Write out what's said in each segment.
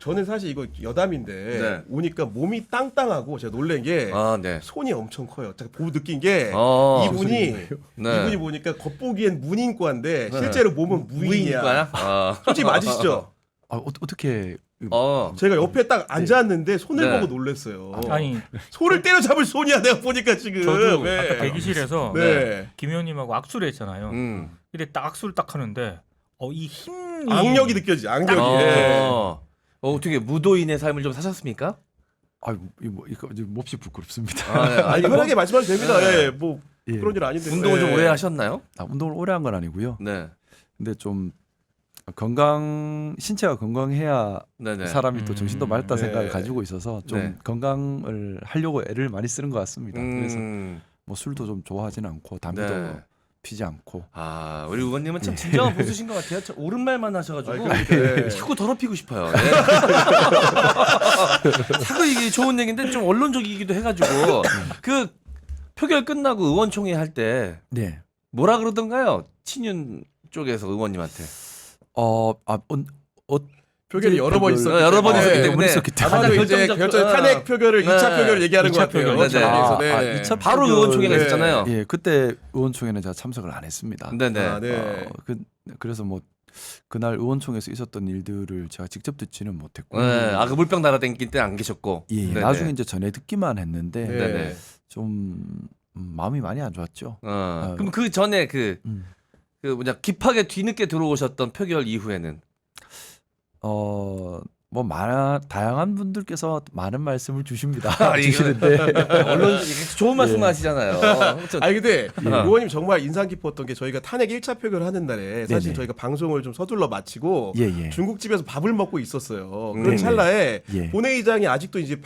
저는 사실 이거 여담인데 네. 오니까 몸이 땅땅하고 제가 놀란 게 네. 손이 엄청 커요. 제가 보고 느낀 게 네. 이분이 보니까 겉보기엔 문인과인데 실제로 몸은 무인이야. 무인과야? 솔직히 맞으시죠? 어떻게 제가 옆에 딱 앉았는데 손을 네. 보고 놀랐어요. 아니 손을 때려잡을 손이야 내가 보니까 지금. 저도 네. 아까 대기실에서 네. 김 의원님하고 악수를 했잖아요. 근데 딱 악수를 딱 하는데 이 힘이 악력이 느껴지지. 악력이. 딱- 예. 어떻게 무도인의 삶을 좀 사셨습니까? 이거 몹시 부끄럽습니다. 아니 편하게 말씀하셔도 됩니다. 네. 예, 뭐 예. 그런 일 아닌데. 운동을 좀 예. 오래 하셨나요? 운동을 오래 한 건 아니고요. 네. 근데 좀 신체가 건강해야 네네. 사람이 또 정신도 맑다 네. 생각을 가지고 있어서 좀 네. 건강을 하려고 애를 많이 쓰는 것 같습니다. 그래서 음. 뭐 술도 좀 좋아하지는 않고 담배도 네. 피지 않고. 우리 의원님은 참 진정한 보수신 것 같아요. 참 옳은 말만 하셔가지고 예. 자꾸 더럽히고 싶어요. 예. 자꾸 이게 좋은 얘기인데 좀 언론적이기도 해가지고 그 표결 끝나고 의원총회 할 때 네. 뭐라 그러던가요? 친윤 쪽에서 의원님한테. 표결이 여러 번 있었기 여러 번 때문에. 있었기 때문에 있었기 때문에. 아마도 이제 결정적- 결정 탄핵 표결을 2차 표결 얘기하는 것 2차 같아요. 표결. 네네. 네. 2차 바로 의원총회가 네. 있었잖아요. 예, 그때 의원총회는 제가 참석을 안 했습니다. 네네. 아, 네. 그래서 뭐 그날 의원총회에서 있었던 일들을 제가 직접 듣지는 못했고. 네. 그 물병 날아다닐 때 안 계셨고. 예, 네네. 나중에 이제 전해 듣기만 했는데 네. 네네. 좀 마음이 많이 안 좋았죠. 그럼 그 전에 그 급하게 뒤늦게 들어오셨던 표결 이후에는 뭐 다양한 분들께서 많은 말씀을 주십니다. 이거- 주시는데 언론 좋은 말씀 예. 하시잖아요. 아니 근데 예. 의원님 정말 인상 깊었던 게 저희가 탄핵 1차 표결하는 날에 사실 네네. 저희가 방송을 좀 서둘러 마치고 예. 중국집에서 밥을 먹고 있었어요. 그런 네네. 찰나에 예. 본회의장이 아직도 이제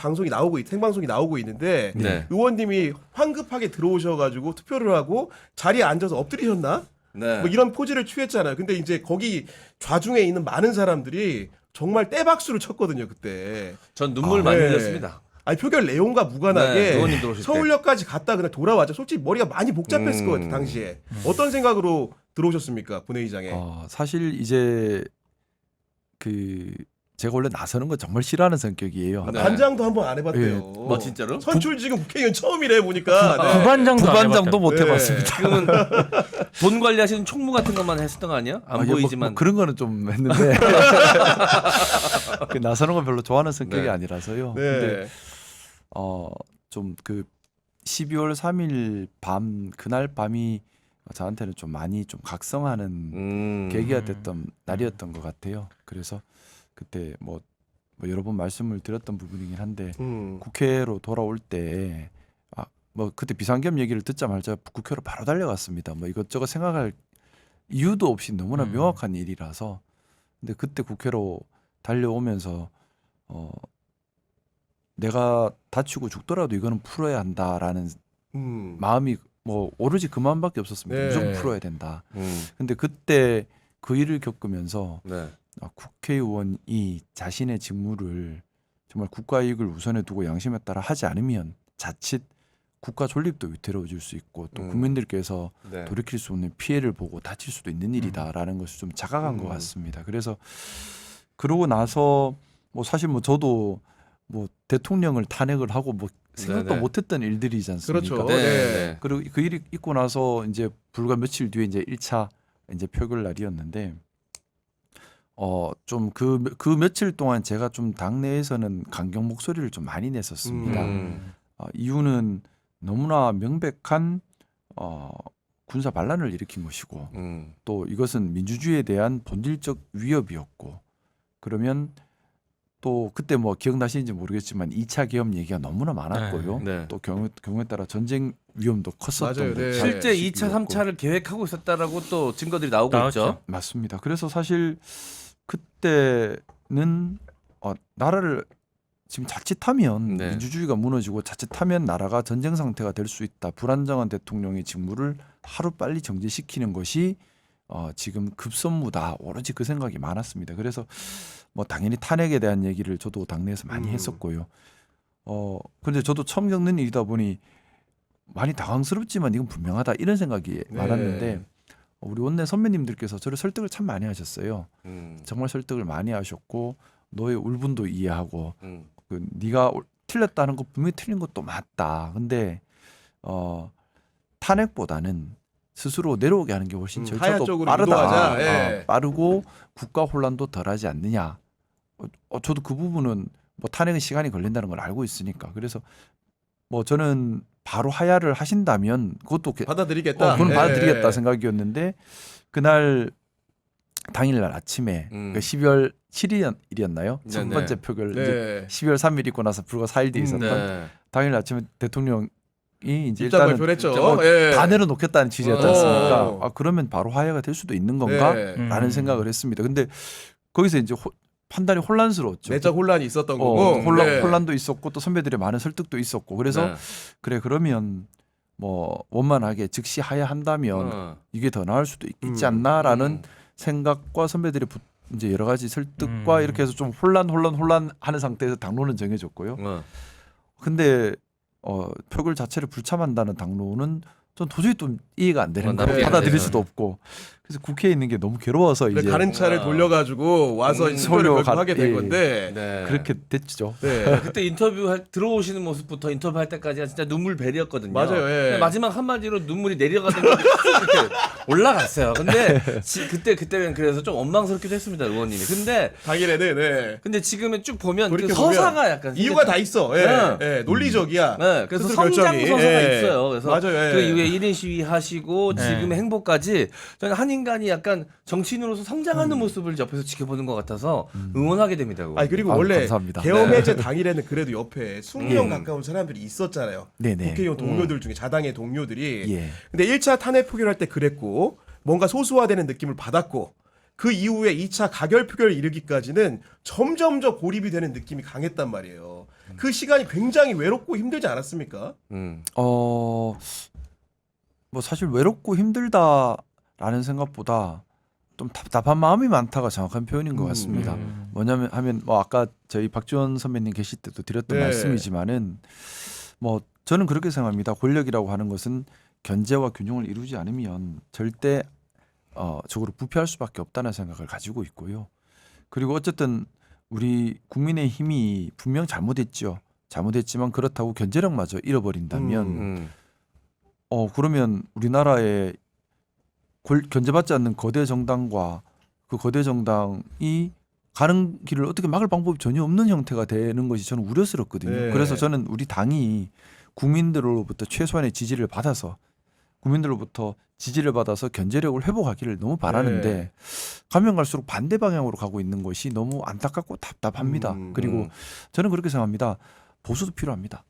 생방송이 나오고 있는데 네. 의원님이 황급하게 들어오셔가지고 투표를 하고 자리에 앉아서 엎드리셨나? 네. 뭐 이런 포즈를 취했잖아요. 근데 이제 거기 좌중에 있는 많은 사람들이 정말 떼박수를 쳤거든요 그때. 전 눈물 많이 네. 흘렸습니다. 아니 표결 내용과 무관하게 네, 의원님 들어오실 때. 서울역까지 갔다 그냥 돌아왔죠. 솔직히 머리가 많이 복잡했을 것 같아요 당시에. 어떤 생각으로 들어오셨습니까 본회의장에? 사실 이제 제가 원래 나서는 거 정말 싫어하는 성격이에요. 네. 반장도 한번 안 해봤대요. 예. 뭐 진짜로? 선출 지금 국회의원 처음이래 보니까. 네. 부반장도 안 부반장도 못 네. 해봤습니다. 지금은 돈 관리하시는 총무 같은 것만 했었던 거 아니야? 안 뭐 보이지만. 그런 거는 좀 했는데 나서는 건 별로 좋아하는 성격이 네. 아니라서요. 네. 근데 좀 12월 3일 그날 밤이 저한테는 좀 많이 좀 각성하는 계기가 됐던 날이었던 것 같아요. 그래서 그때 뭐 여러 번 말씀을 드렸던 부분이긴 한데 국회로 돌아올 때 뭐 그때 비상겸 얘기를 듣자마자 국회로 바로 달려갔습니다. 뭐 이것저것 생각할 이유도 없이 너무나 명확한 일이라서. 근데 그때 국회로 달려오면서 내가 다치고 죽더라도 이거는 풀어야 한다라는 마음이 뭐 오로지 그 마음밖에 없었습니다. 네. 무조건 풀어야 된다. 근데 그때 그 일을 겪으면서 네. 국회의원이 자신의 직무를 정말 국가 이익을 우선에 두고 양심에 따라 하지 않으면 자칫 국가 존립도 위태로워질 수 있고 또 국민들께서 네. 돌이킬 수 없는 피해를 보고 다칠 수도 있는 일이다라는 것을 좀 자각한 것 같습니다. 그래서 그러고 나서 뭐 사실 뭐 저도 뭐 대통령을 탄핵을 하고 뭐 생각도 네네. 못했던 일들이지 않습니까? 그렇죠. 네. 네. 네. 그리고 그 일이 있고 나서 이제 불과 며칠 뒤에 이제 1차 이제 표결 날이었는데 좀 그 며칠 동안 제가 좀 당내에서는 강경 목소리를 좀 많이 냈었습니다. 이유는 너무나 명백한 군사 반란을 일으킨 것이고 또 이것은 민주주의에 대한 본질적 위협이었고 그러면 또 그때 뭐 기억나시는지 모르겠지만 2차 계엄 얘기가 너무나 많았고요. 네. 또 경우에 따라 전쟁 위험도 컸었던 맞아요. 네. 실제 시기였고. 2차, 3차를 계획하고 있었다라고 또 증거들이 나오고 나왔죠. 있죠. 맞습니다. 그래서 사실 그때는 나라를 지금 자칫하면 네. 민주주의가 무너지고 자칫하면 나라가 전쟁 상태가 될 수 있다. 불안정한 대통령의 직무를 하루 빨리 정지시키는 것이 지금 급선무다. 오로지 그 생각이 많았습니다. 그래서 뭐 당연히 탄핵에 대한 얘기를 저도 당내에서 많이 했었고요. 그런데 저도 처음 겪는 일이다 보니 많이 당황스럽지만 이건 분명하다 이런 생각이 많았는데 우리 원내 선배님들께서 저를 설득을 참 많이 하셨어요. 정말 설득을 많이 하셨고 너의 울분도 이해하고 그 네가 틀렸다는 거 분명히 틀린 것도 맞다. 근데 탄핵보다는 스스로 내려오게 하는 게 훨씬 하야 절차도 쪽으로 빠르다. 유도하자. 예. 빠르고 국가 혼란도 덜하지 않느냐. 저도 그 부분은 뭐 탄핵은 시간이 걸린다는 걸 알고 있으니까. 그래서 뭐 저는 바로 하야를 하신다면 그것도 받아들이겠다. 그건 예. 받아들이겠다 생각이었는데 그날 당일날 아침에 그러니까 12월 7일이었나요? 첫 네네. 번째 표결 네. 이제 12월 3일 있고 나서 불과 4일 뒤에 있었던 네. 당일 아침에 대통령이 이제 입장 일단은 발표했죠. 예. 다 내려놓겠다는 취지였지 않습니까? 어. 그러면 바로 하야가 될 수도 있는 건가? 네. 라는 생각을 했습니다. 근데 거기서 이제 판단이 혼란스러웠죠. 내적 혼란이 있었던 거고. 네. 혼란도 있었고 또 선배들의 많은 설득도 있었고 그래서 네. 그래 그러면 뭐 원만하게 즉시 하야한다면 이게 더 나을 수도 있지 않나라는 생각과 선배들의 이제 여러 가지 설득과 이렇게 해서 좀 혼란하는 상태에서 당론은 정해졌고요. 근데 표결 자체를 불참한다는 당론은 전 도저히 좀 이해가 안 되는 거예요. 네. 받아들일 네. 수도 없고 그래서 국회에 있는 게 너무 괴로워서 이제 가는 차를 돌려가지고 와서 서울로 인터뷰를 하게 된 예. 건데. 네. 그렇게 됐죠. 네. 그때 인터뷰 들어오시는 모습부터 인터뷰할 때까지가 진짜 눈물 배리였거든요. 맞아요. 예. 근데 마지막 한마디로 눈물이 내려가던 게 이렇게 올라갔어요. 근데 그때는 그래서 좀 원망스럽기도 했습니다, 의원님이. 당일에는 네. 근데 지금은 쭉 보면 그 그렇게 서사가 보면 약간 이유가 다 있어. 예. 네. 예. 논리적이야. 네, 그래서 스스로 성장 결정이. 서사가 예. 있어요. 그래서 맞아요. 예. 그 이후에 1인 시위 하시고 네. 지금의 행보까지 저는 한 인간이 약간 정치인으로서 성장하는 모습을 옆에서 지켜보는 것 같아서 응원하게 됩니다. 그거. 아니 그리고 아유, 원래 감사합니다. 계엄 네. 해제 당일에는 그래도 옆에 20명 가까운 사람들이 있었잖아요. 네네. 국회의원 동료들 중에 자당의 동료들이. 예. 근데 1차 탄핵 표결할 때 그랬고 뭔가 소수화되는 느낌을 받았고 그 이후에 2차 가결 표결 이르기까지는 점점 더 고립이 되는 느낌이 강했단 말이에요. 그 시간이 굉장히 외롭고 힘들지 않았습니까? 뭐 사실 외롭고 힘들다라는 생각보다 좀 답답한 마음이 많다가 정확한 표현인 것 같습니다. 뭐냐면 하면 뭐 아까 저희 박지원 선배님 계실 때도 드렸던 네. 말씀이지만은 뭐 저는 그렇게 생각합니다. 권력이라고 하는 것은 견제와 균형을 이루지 않으면 절대 적으로 부패할 수밖에 없다는 생각을 가지고 있고요. 그리고 어쨌든 우리 국민의 힘이 분명 잘못했죠. 잘못했지만 그렇다고 견제력마저 잃어버린다면 그러면 우리나라의 견제받지 않는 거대 정당과 그 거대 정당이 가는 길을 어떻게 막을 방법이 전혀 없는 형태가 되는 것이 저는 우려스럽거든요. 네. 그래서 저는 우리 당이 국민들로부터 최소한의 지지를 받아서 견제력을 회복하기를 너무 바라는데 네. 가면 갈수록 반대 방향으로 가고 있는 것이 너무 안타깝고 답답합니다. 그리고 저는 그렇게 생각합니다. 보수도 필요합니다.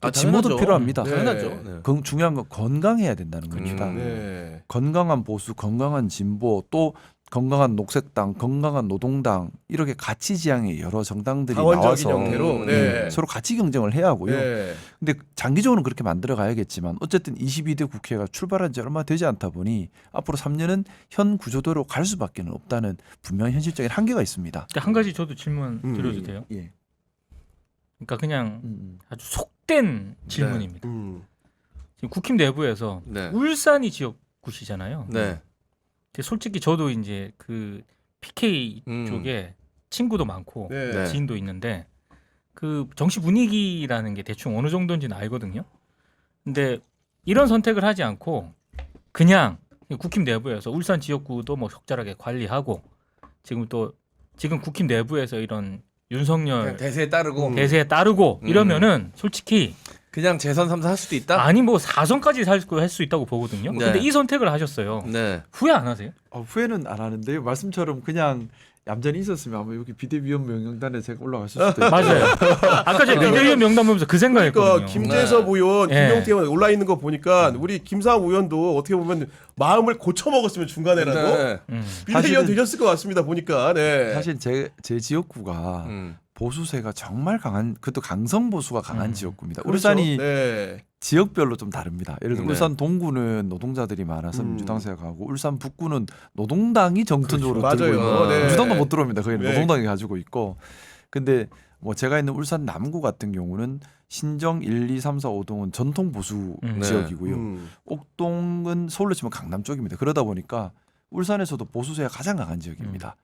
또 진보도 당연하죠. 필요합니다. 네. 당연하죠. 네. 중요한 건 건강해야 된다는 겁니다. 네. 건강한 보수, 건강한 진보, 또 건강한 녹색당, 건강한 노동당 이렇게 가치 지향의 여러 정당들이 다원적인 나와서 형태로. 네. 서로 가치 경쟁을 해야 하고요. 네. 근데 장기적으로는 그렇게 만들어 가야겠지만 어쨌든 22대 국회가 출발한 지 얼마 되지 않다 보니 앞으로 3년은 현 구조대로 갈 수밖에 없다는 분명한 현실적인 한계가 있습니다. 한 가지 저도 질문 드려도 돼요? 예. 그러니까 그냥 아주 속된 질문입니다. 지금 국힘 내부에서 네. 울산이 지역구시잖아요. 네. 근데 솔직히 저도 이제 그 PK 쪽에 친구도 많고 네. 네. 지인도 있는데 그 정치 분위기라는 게 대충 어느 정도인지는 알거든요. 근데 이런 선택을 하지 않고 그냥 국힘 내부에서 울산 지역구도 뭐 적절하게 관리하고 지금 국힘 내부에서 이런 윤석열 그냥 대세에 따르고 대세에 따르고 이러면은 솔직히 그냥 재선 3사 할 수도 있다. 아니 뭐 4선까지 할 수 있다고 보거든요. 네. 근데 이 선택을 하셨어요. 네. 후회 안 하세요? 후회는 안 하는데요. 말씀처럼 그냥 얌전히 있었으면 아마 여기 비대위원 명단에 제가 올라갔을 수도 있고. 맞아요. 아까 제가 비대위원 명단 보면서 그 생각했거든요. 그러니까 김재섭 의원, 네. 김용태 의원 올라 있는 거 보니까 우리 김상우 의원도 어떻게 보면 마음을 고쳐 먹었으면 중간에라도 네. 비대위원 사실은- 되셨을 것 같습니다. 보니까. 네. 사실 제 지역구가 보수세가 정말 강한 그것도 강성 보수가 강한 지역구입니다. 그렇죠. 울산이 네. 지역별로 좀 다릅니다. 예를 들어 네. 울산 동구는 노동자들이 많아서 민주당세가 가고 울산 북구는 노동당이 정통적으로 그렇죠. 들고 맞아요. 있는 네. 민주당도 못 들어옵니다. 거기는 네. 노동당이 가지고 있고. 근데 뭐 제가 있는 울산 남구 같은 경우는 신정 1, 2, 3, 4, 5동은 전통 보수 네. 지역이고요. 옥동은 서울로 치면 강남 쪽입니다. 그러다 보니까 울산에서도 보수세가 가장 강한 지역입니다.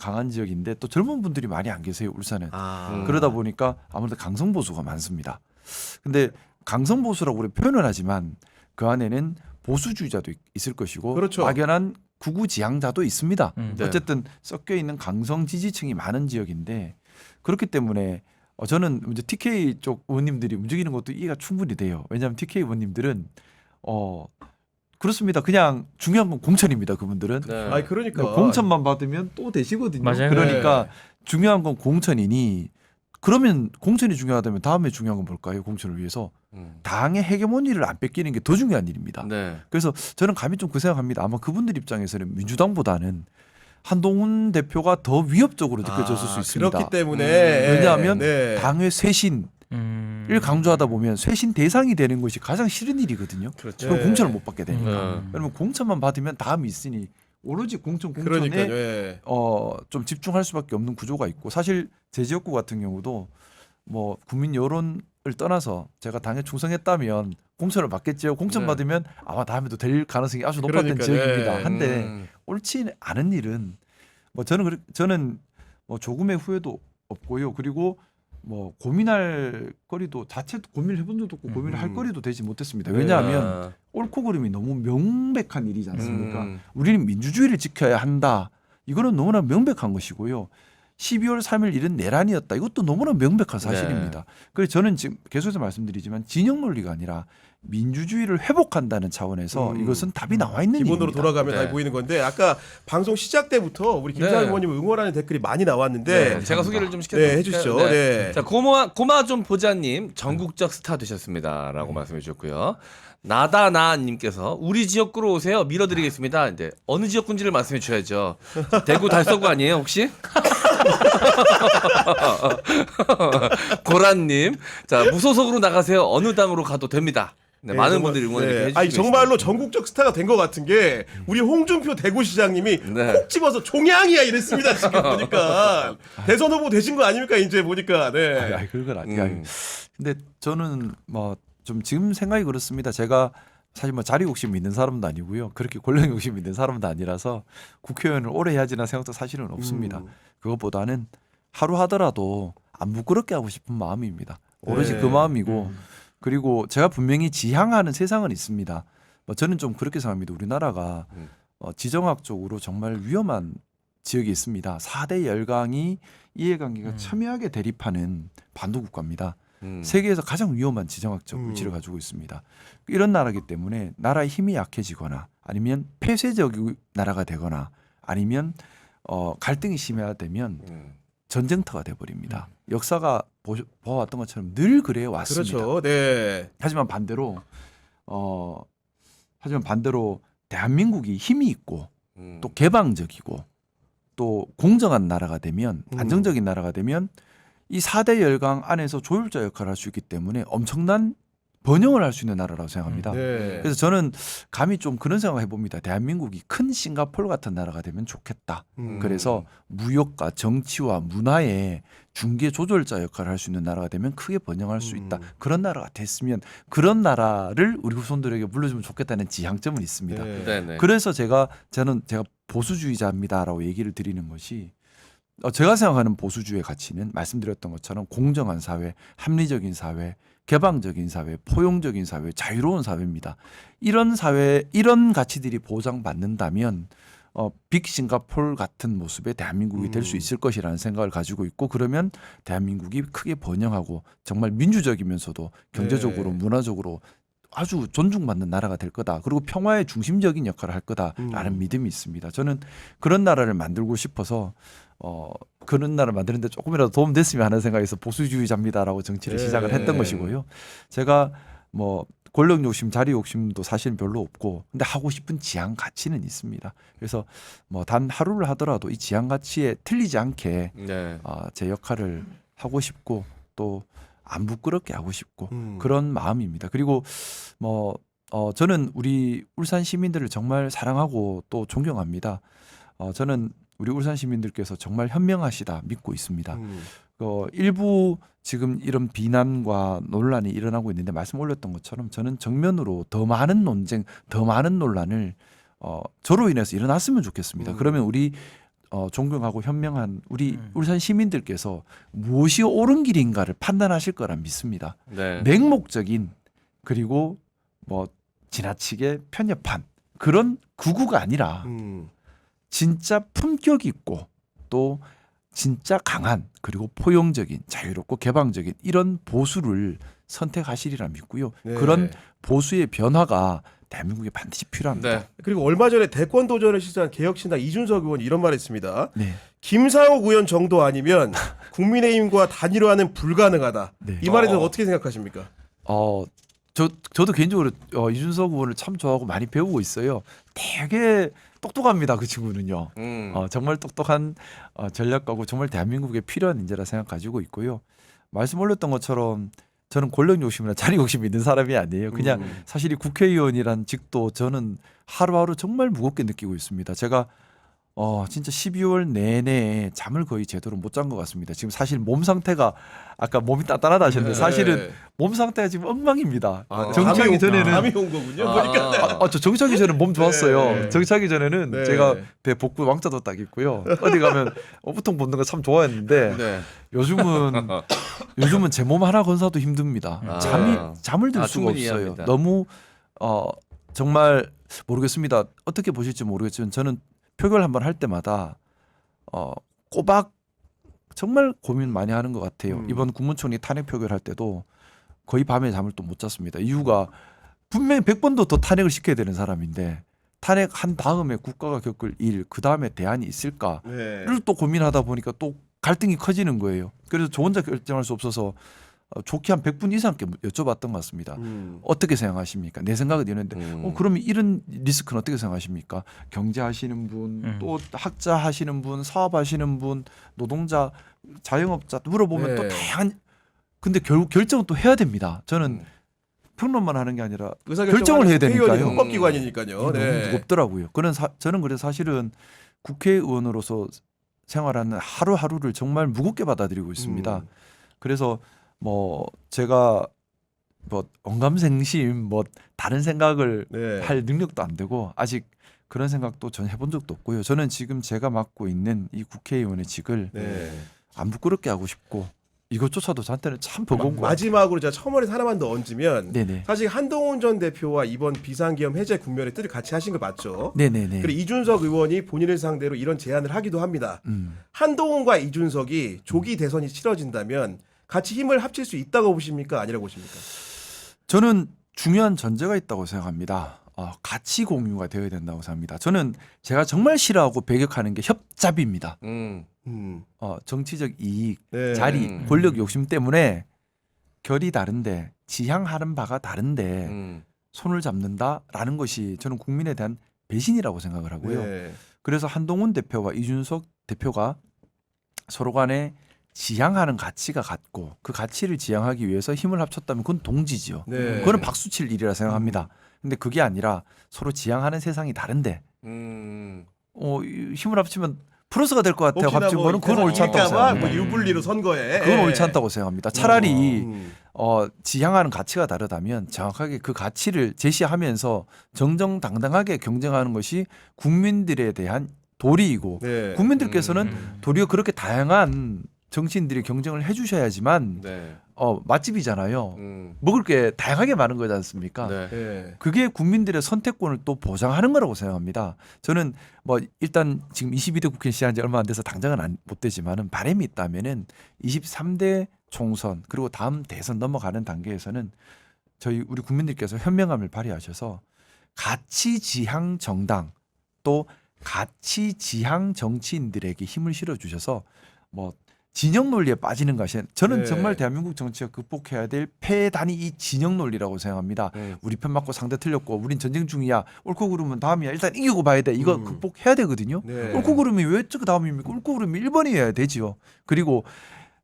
강한 지역인데 또 젊은 분들이 많이 안 계세요 울산은. 아. 그러다 보니까 아무래도 강성 보수가 많습니다. 근데 강성 보수라고 우리 표현을 하지만 그 안에는 보수주의자도 있을 것이고 그렇죠. 막연한 구구 지향자도 있습니다. 네. 어쨌든 섞여 있는 강성 지지층이 많은 지역인데 그렇기 때문에 저는 이제 TK 쪽 의원님들이 움직이는 것도 이해가 충분히 돼요. 왜냐하면 TK 의원님들은 그렇습니다. 그냥 중요한 건 공천입니다. 그분들은 네. 아니 그러니까 공천만 받으면 또 되시거든요. 맞아요. 그러니까 네. 중요한 건 공천이니 그러면 공천이 중요하다면 다음에 중요한 건 뭘까요? 공천을 위해서 당의 헤게모니를 안 뺏기는 게 더 중요한 일입니다. 네. 그래서 저는 감히 좀 그 생각합니다. 아마 그분들 입장에서는 민주당보다는 한동훈 대표가 더 위협적으로 느껴졌을 수 있습니다. 그렇기 때문에 왜냐하면 네. 당의 쇄신을 강조하다 보면 쇄신 대상이 되는 것이 가장 싫은 일이거든요. 그렇죠. 그럼 네. 공천을 못 받게 되니까. 네. 그러면 공천만 받으면 다음이 있으니 오로지 공천에 그러니까요. 예. 좀 집중할 수밖에 없는 구조가 있고 사실 제 지역구 같은 경우도 뭐 국민 여론을 떠나서 제가 당에 충성했다면 공천을 받겠죠. 공천 네. 받으면 아마 다음에도 될 가능성이 아주 높았던 그러니까요. 지역입니다. 네. 한데 옳지 않은 일은 뭐 저는 뭐 조금의 후회도 없고요. 그리고 뭐 고민할 거리도 자체도 고민을 해본 적도 없고 고민을 할 거리도 되지 못했습니다. 왜냐하면 옳고 그름이 너무 명백한 일이지 않습니까? 우리는 민주주의를 지켜야 한다. 이거는 너무나 명백한 것이고요. 12월 3일 일은 내란이었다. 이것도 너무나 명백한 사실입니다. 그래서 저는 지금 계속해서 말씀드리지만 진영 논리가 아니라 민주주의를 회복한다는 차원에서 이것은 답이 나와 있는 기본으로 일입니다. 돌아가면 네. 다 보이는 건데 아까 방송 시작 때부터 우리 김상현 네. 의원님 응원하는 댓글이 많이 나왔는데 네. 제가 소개를 좀 시켜드릴게요. 네, 해주시죠. 네. 자, 고마 좀 보자님 전국적 스타 되셨습니다라고 말씀해 주셨고요. 나다나님께서 우리 지역구로 오세요. 밀어드리겠습니다. 이제 어느 지역군지를 말씀해 주셔야죠. 대구 달서구 아니에요 혹시? 고란님, 자 무소속으로 나가세요. 어느 당으로 가도 됩니다. 네, 많은 정말, 분들이 응원을 이렇게 해주시고 아니 정말로 계십니다. 전국적 스타가 된 것 같은 게 우리 홍준표 대구시장님이 네. 콕 집어서 종양이야 이랬습니다 지금 보니까 대선 후보 되신 거 아닙니까 이제 보니까 네. 아니, 그건 아니야. 음. 근데 저는 뭐 좀 지금 생각이 그렇습니다. 제가 사실 뭐 자리 욕심 있는 사람도 아니고요. 그렇게 권력 욕심 있는 사람도 아니라서 국회의원을 오래 해야지나 생각도 사실은 없습니다. 그것보다는 하루 하더라도 안 부끄럽게 하고 싶은 마음입니다. 오로지 네. 그 마음이고 그리고 제가 분명히 지향하는 세상은 있습니다. 뭐 저는 좀 그렇게 생각합니다. 우리나라가 지정학적으로 정말 위험한 지역이 있습니다. 4대 열강이 이해관계가 첨예하게 대립하는 반도국가입니다. 세계에서 가장 위험한 지정학적 위치를 가지고 있습니다. 이런 나라이기 때문에 나라의 힘이 약해지거나 아니면 폐쇄적인 나라가 되거나 아니면 갈등이 심화되면 전쟁터가 돼버립니다. 역사가 보아왔던 것처럼 늘 그래 왔습니다. 그렇죠. 네. 하지만 반대로 대한민국이 힘이 있고 또 개방적이고 또 공정한 나라가 되면 안정적인 나라가 되면 이 4대 열강 안에서 조율자 역할을 할 수 있기 때문에 엄청난 번영을 할 수 있는 나라라고 생각합니다. 네. 그래서 저는 감히 좀 그런 생각을 해봅니다. 대한민국이 큰 싱가포르 같은 나라가 되면 좋겠다. 그래서 무역과 정치와 문화의 중개 조절자 역할을 할 수 있는 나라가 되면 크게 번영할 수 있다. 그런 나라가 됐으면 그런 나라를 우리 후손들에게 물려주면 좋겠다는 지향점은 있습니다. 네. 네네. 그래서 제가 보수주의자입니다라고 얘기를 드리는 것이 제가 생각하는 보수주의의 가치는 말씀드렸던 것처럼 공정한 사회, 합리적인 사회, 개방적인 사회, 포용적인 사회, 자유로운 사회입니다. 이런 사회, 이런 가치들이 보장받는다면 빅 싱가포르 같은 모습의 대한민국이 될 수 있을 것이라는 생각을 가지고 있고 그러면 대한민국이 크게 번영하고 정말 민주적이면서도 경제적으로 네. 문화적으로 아주 존중받는 나라가 될 거다. 그리고 평화의 중심적인 역할을 할 거다라는 믿음이 있습니다. 저는 그런 나라를 만들고 싶어서 그런 나라를 만드는데 조금이라도 도움 됐으면 하는 생각에서 보수주의자입니다라고 정치를 네. 시작을 했던 것이고요. 제가 뭐 권력 욕심, 자리 욕심도 사실은 별로 없고 근데 하고 싶은 지향 가치는 있습니다. 그래서 뭐 단 하루를 하더라도 이 지향 가치에 틀리지 않게 네. 제 역할을 하고 싶고 또 안 부끄럽게 하고 싶고 그런 마음입니다. 그리고 뭐 저는 우리 울산 시민들을 정말 사랑하고 또 존경합니다. 저는 우리 울산 시민들께서 정말 현명하시다 믿고 있습니다. 일부 지금 이런 비난과 논란이 일어나고 있는데 말씀 올렸던 것처럼 저는 정면으로 더 많은 논쟁, 더 많은 논란을 저로 인해서 일어났으면 좋겠습니다. 그러면 우리 존경하고 현명한 우리 울산 시민들께서 무엇이 옳은 길인가를 판단하실 거라 믿습니다. 네. 맹목적인 그리고 뭐 지나치게 편협한 그런 구구가 아니라 진짜 품격 있고 또 진짜 강한 그리고 포용적인 자유롭고 개방적인 이런 보수를 선택하시리라 믿고요. 네. 그런 보수의 변화가 대한민국에 반드시 필요합니다. 네. 그리고 얼마 전에 대권 도전을 시작한 개혁신당 이준석 의원이 이런 말을 했습니다. 네. 김상욱 의원 정도 아니면 국민의힘과 단일화는 불가능하다. 네. 이 말에 대해서 어떻게 생각하십니까? 저도 개인적으로 이준석 의원을 참 좋아하고 많이 배우고 있어요. 되게 똑똑합니다. 그 친구는요. 정말 똑똑한 전략가고 정말 대한민국에 필요한 인재라 생각 가지고 있고요. 말씀 올렸던 것처럼 저는 권력 욕심이나 자리 욕심이 있는 사람이 아니에요. 그냥 사실 이 국회의원이란 직도 저는 하루하루 정말 무겁게 느끼고 있습니다. 제가 진짜 12월 내내 잠을 거의 제대로 못 잔 것 같습니다. 지금 사실 몸 상태가 아까 몸이 단단하다 하셨는데 사실은 몸 상태가 지금 엉망입니다. 정치하기 전에는 감이 온 거군요. 보니까 저 정치하기 전에 몸 좋았어요. 네. 정치하기 전에는 네. 제가 배 복부 왕자도 딱 있고요. 어디 가면 우통 벗는 거 참 좋아했는데 네. 요즘은 제 몸 하나 건사도 힘듭니다. 잠을 들 수가 충분히 없어요. 이해합니다. 너무 정말 모르겠습니다. 어떻게 보실지 모르겠지만 저는 표결 한번 할 때마다 꼬박 정말 고민 많이 하는 것 같아요. 이번 국무총리 탄핵 표결할 때도 거의 밤에 잠을 또 못 잤습니다. 이유가 분명히 100번도 더 탄핵을 시켜야 되는 사람인데 탄핵한 다음에 국가가 겪을 일, 그 다음에 대안이 있을까를 네. 또 고민하다 보니까 또 갈등이 커지는 거예요. 그래서 저 혼자 결정할 수 없어서 좋게 한 100분 이상께 여쭤봤던 것 같습니다. 어떻게 생각하십니까? 내 생각은 이런데 그러면 이런 리스크는 어떻게 생각하십니까? 경제하시는 분, 또 학자 하시는 분, 사업하시는 분, 노동자, 자영업자 물어보면 또 네. 다양한 근데 결정은 또 해야 됩니다. 저는 평론만 하는 게 아니라 결정을 해야 되니까요. 헌법기관이니까요. 너무 무겁더라고요. 저는 그래서 사실은 국회의원으로서 생활하는 하루하루를 정말 무겁게 받아들이고 있습니다. 그래서 뭐 제가 뭐 언감생심 뭐 다른 생각을 네. 할 능력도 안 되고 아직 그런 생각도 전 해본 적도 없고요. 저는 지금 제가 맡고 있는 이 국회의원의 직을 네. 안 부끄럽게 하고 싶고 이것조차도 저한테는 참 버거운 거 같아요. 마지막으로 제가 첨언해서 하나만 더 얹으면 네네. 사실 한동훈 전 대표와 이번 비상계엄 해제 국면의 뜻을 같이 하신 거 맞죠? 네네네. 그리고 이준석 의원이 본인을 상대로 이런 제안을 하기도 합니다. 한동훈과 이준석이 조기 대선이 치러진다면 같이 힘을 합칠 수 있다고 보십니까? 아니라고 보십니까? 저는 중요한 전제가 있다고 생각합니다. 가치 공유가 되어야 된다고 생각합니다. 저는 제가 정말 싫어하고 배격하는 게 협잡입니다. 정치적 이익, 네. 자리, 권력 욕심 때문에 결이 다른데 지향하는 바가 다른데 손을 잡는다라는 것이 저는 국민에 대한 배신이라고 생각을 하고요. 네. 그래서 한동훈 대표와 이준석 대표가 서로 간에 지향하는 가치가 같고 그 가치를 지향하기 위해서 힘을 합쳤다면 그건 동지지요. 네. 그거는 박수칠 일이라 생각합니다. 근데 그게 아니라 서로 지향하는 세상이 다른데 힘을 합치면 플러스가 될 것 같아요. 혹시나 합친 거는 그건 옳지 않다고 이길까봐 생각합니다. 뭐 유불리로 선거에 그건 옳지 않다고 생각합니다. 차라리 음. 지향하는 가치가 다르다면 정확하게 그 가치를 제시하면서 정정당당하게 경쟁하는 것이 국민들에 대한 도리이고 네. 국민들께서는 도리어 그렇게 다양한 정치인들이 경쟁을 해주셔야지만 네. 맛집이잖아요. 먹을 게 다양하게 많은 거지 않습니까? 네. 네. 그게 국민들의 선택권을 또 보장하는 거라고 생각합니다. 저는 뭐 일단 지금 22대 국회 시작한 지 얼마 안 돼서 당장은 못 되지만은 바람이 있다면은 23대 총선 그리고 다음 대선 넘어가는 단계에서는 저희 우리 국민들께서 현명함을 발휘하셔서 가치 지향 정당 또 가치 지향 정치인들에게 힘을 실어 주셔서 뭐 진영 논리에 빠지는 것이 저는 네. 정말 대한민국 정치가 극복해야 될 폐단이 이 진영 논리라고 생각합니다. 우리 편 맞고 상대 틀렸고 우린 전쟁 중이야. 옳고 그르면 다음이야. 일단 이기고 봐야 돼. 이거 극복해야 되거든요. 네. 옳고 그름이 왜 그 다음입니까? 옳고 그름이 1번이어야 되지요. 그리고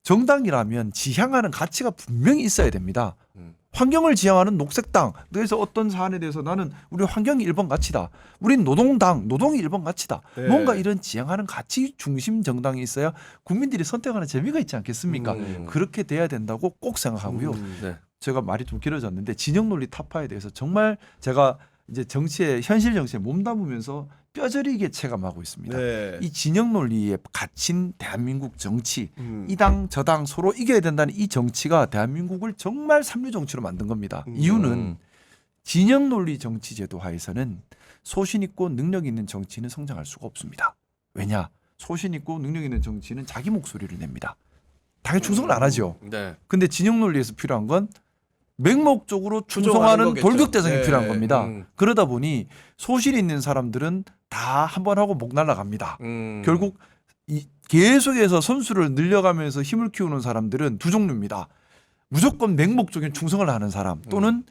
정당이라면 지향하는 가치가 분명히 있어야 됩니다. 환경을 지향하는 녹색당. 그래서 어떤 사안에 대해서 나는 우리 환경이 1번 가치다. 우린 노동당, 노동이 1번 가치다. 네. 뭔가 이런 지향하는 가치 중심 정당이 있어야 국민들이 선택하는 재미가 있지 않겠습니까? 그렇게 돼야 된다고 꼭 생각하고요. 네. 제가 말이 좀 길어졌는데 진영 논리 타파에 대해서 정말 제가 이제 정치에 현실 정치에 몸담으면서 뼈저리게 체감하고 있습니다. 네. 이 진영 논리에 갇힌 대한민국 정치, 음. 이 당 저 당 서로 이겨야 된다는 이 정치가 대한민국을 정말 삼류 정치로 만든 겁니다. 이유는 진영 논리 정치 제도 하에서는 소신 있고 능력 있는 정치는 성장할 수가 없습니다. 왜냐? 소신 있고 능력 있는 정치는 자기 목소리를 냅니다. 당연히 충성을 안 하죠. 네. 근데 진영 논리에서 필요한 건 맹목적으로 추종하는 충성하는 거겠죠. 돌격 대상이 네. 필요한 겁니다. 음. 그러다 보니 소신 있는 사람들은 다 한 번 하고 목 날아갑니다. 결국 계속해서 선수를 늘려가면서 힘을 키우는 사람들은 두 종류입니다. 무조건 맹목적인 충성을 하는 사람 또는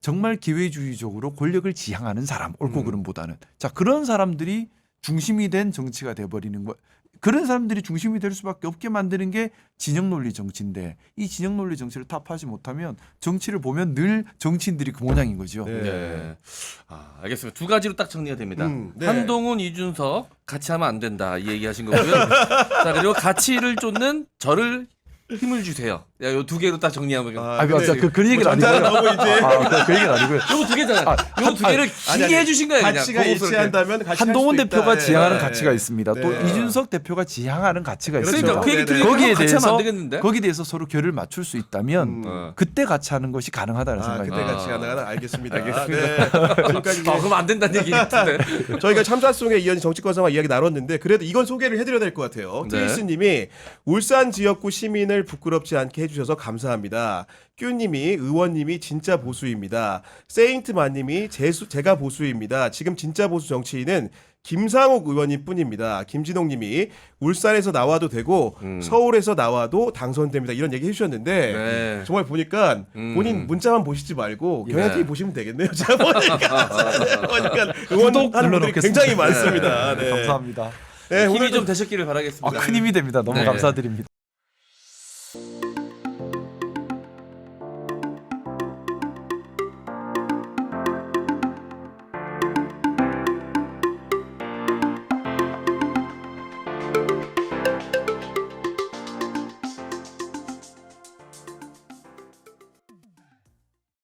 정말 기회주의적으로 권력을 지향하는 사람, 옳고 그름보다는. 자, 그런 사람들이 중심이 된 정치가 돼버리는 거. 그런 사람들이 중심이 될 수밖에 없게 만드는 게 진영 논리 정치인데 이 진영 논리 정치를 타파하지 못하면 정치를 보면 늘 정치인들이 그 모양인 거죠. 네. 네. 아, 알겠습니다. 두 가지로 딱 정리가 됩니다. 네. 한동훈, 이준석 같이 하면 안 된다 이 얘기하신 거고요. 자, 그리고 가치를 쫓는 저를 힘을 주세요. 야, 요 두 개로 딱 정리하면. 맞아. 그 얘기는 전자는 아니고요. 하고 이제 그 얘기는 아니고요. 요거 두 개잖아. 요거 두 개를 길게 해주신 거예요. 그냥. 가치가 보고스럽게. 일치한다면 같이 한동훈 할 수도 대표가 있다. 지향하는 네. 가치가 있습니다. 또 네. 이준석 대표가 지향하는 가치가 그렇죠. 있습니다. 그러니까 그 얘기 네네. 들으니까 거기에 같이 하면 대해서 안 되겠는데? 거기에 대해서 서로 결을 맞출 수 있다면 어. 그때 같이 하는 것이 가능하다는 아, 생각이 그때 듭니다. 같이 가능하다. 알겠습니다. 알겠습니다. 네. 지금까지 이제 그럼 안 된다는 얘기 같은데. 저희가 참사송에 이어진 정치권상황 이야기 나눴는데 그래도 이건 소개를 해드려야 될 것 같아요. 네. 트위스님이 울산 지역구 시민을 부끄럽지 않게 해주셔서 감사합니다. 뀨님이 의원님이 진짜 보수입니다. 세인트마님이 제가 보수입니다. 지금 진짜 보수 정치인은 김상욱 의원님 뿐입니다. 김진홍님이 울산에서 나와도 되고 서울에서 나와도 당선됩니다. 이런 얘기 해주셨는데 네. 정말 보니까 본인 문자만 보시지 말고 경향TV 보시면 되겠네요. 제가 보니까 응원하는 분들이 굉장히 많습니다. 네. 감사합니다. 네, 힘이 오늘도 좀 되셨기를 바라겠습니다. 큰 힘이 됩니다. 너무 네. 감사드립니다.